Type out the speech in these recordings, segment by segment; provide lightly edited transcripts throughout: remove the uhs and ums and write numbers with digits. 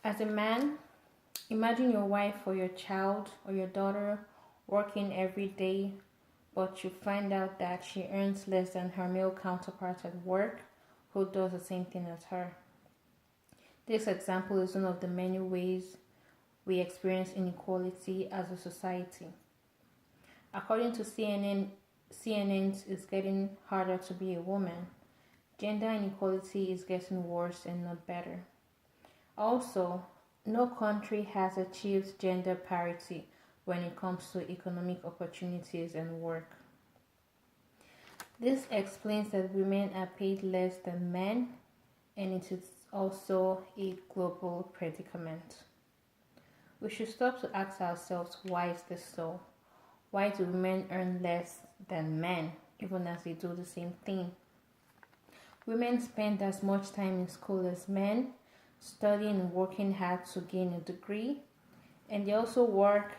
As a man, imagine your wife or your child or your daughter working every day, but you find out that she earns less than her male counterpart at work who does the same thing as her. This example is one of the many ways we experience inequality as a society. According to CNN is getting harder to be a woman. Gender inequality is getting worse and not better. Also, no country has achieved gender parity when it comes to economic opportunities and work. This explains that women are paid less than men, and it is also a global predicament. We should stop to ask ourselves, why is this so? Why do women earn less than men even as they do the same thing? Women spend as much time in school as men, studying and working hard to gain a degree, and they also work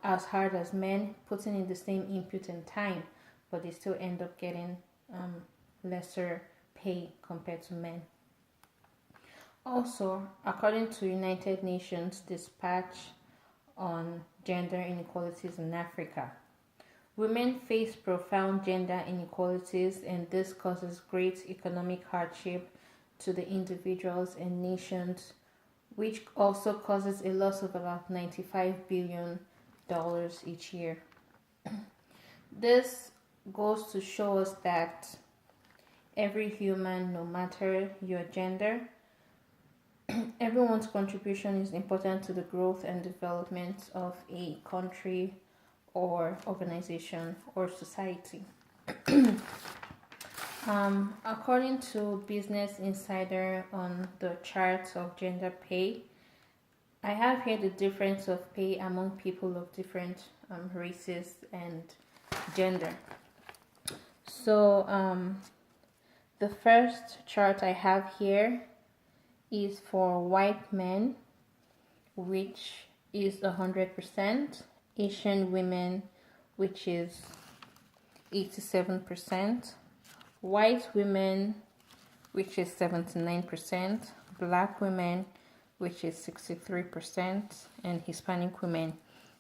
as hard as men, putting in the same input and time, but they still end up getting lesser pay compared to men. Also, according to United Nations dispatch on gender inequalities in Africa, women face profound gender inequalities, and this causes great economic hardship to the individuals and nations, which also causes a loss of about $95 billion each year. This goes to show us that every human, no matter your gender, everyone's contribution is important to the growth and development of a country or organization or society. According to Business Insider on the charts of gender pay, I have here the difference of pay among people of different races and gender. So the first chart I have here is for white men, which is 100%, Asian women, which is 87%, white women, which is 79%, black women, which is 63%, and Hispanic women,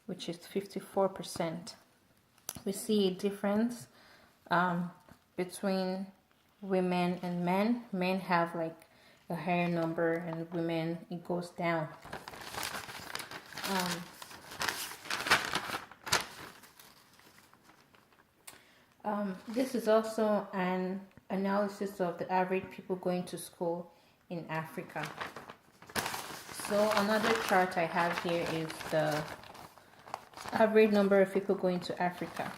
which is 54%. We see a difference between women and men. Men have like a higher number, and women, it goes down. This is also an analysis of the average people going to school in Africa. So another chart I have here is the average number of people going to Africa.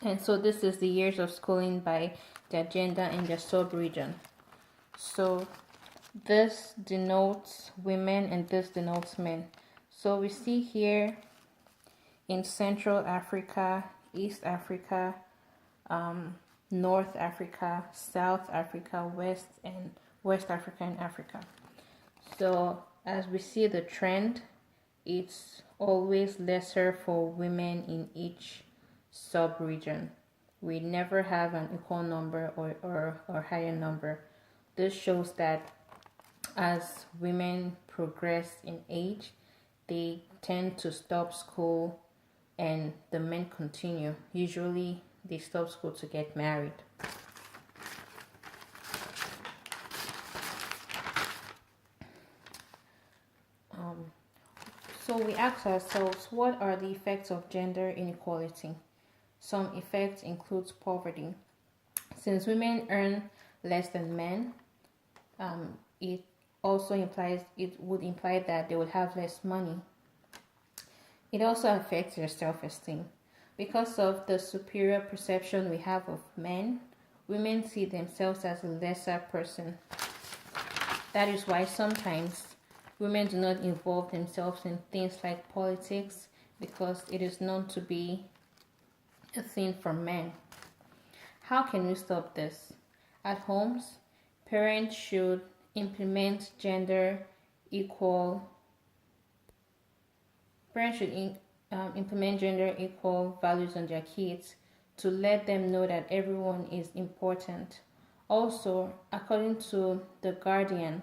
And so this is the years of schooling by their gender and their sub-region. So this denotes women and this denotes men. So we see here in Central Africa, East Africa, North Africa, South Africa, West Africa, and Africa. So as we see the trend, it's always lesser for women in each sub-region. We never have an equal number or higher number. This shows that as women progress in age, they tend to stop school and the men continue. Usually they stop school to get married. So we ask ourselves, what are the effects of gender inequality? Some effects include poverty. Since women earn less than men, it would imply that they would have less money. It also affects their self-esteem. Because of the superior perception we have of men, women see themselves as a lesser person. That is why sometimes women do not involve themselves in things like politics, because it is known to be a thing for men. How can we stop this? At homes, parents should implement gender equal values on their kids to let them know that everyone is important. Also, according to The Guardian,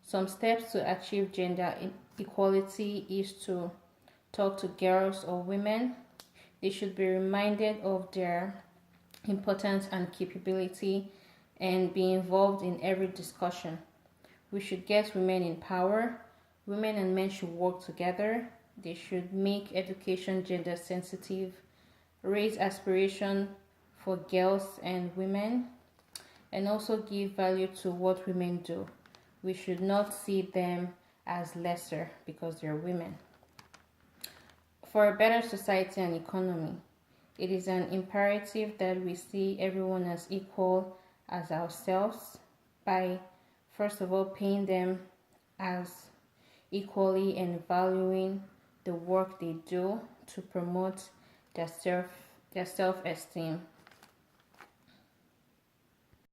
Some steps to achieve gender equality is to talk to girls or women. They should be reminded of their importance and capability and be involved in every discussion. We should get women in power. Women and men should work together. They should make education gender sensitive, raise aspiration for girls and women, and also give value to what women do. We should not see them as lesser because they're women. For a better society and economy, it is an imperative that we see everyone as equal as ourselves by, first of all, paying them as equally and valuing the work they do to promote their self esteem.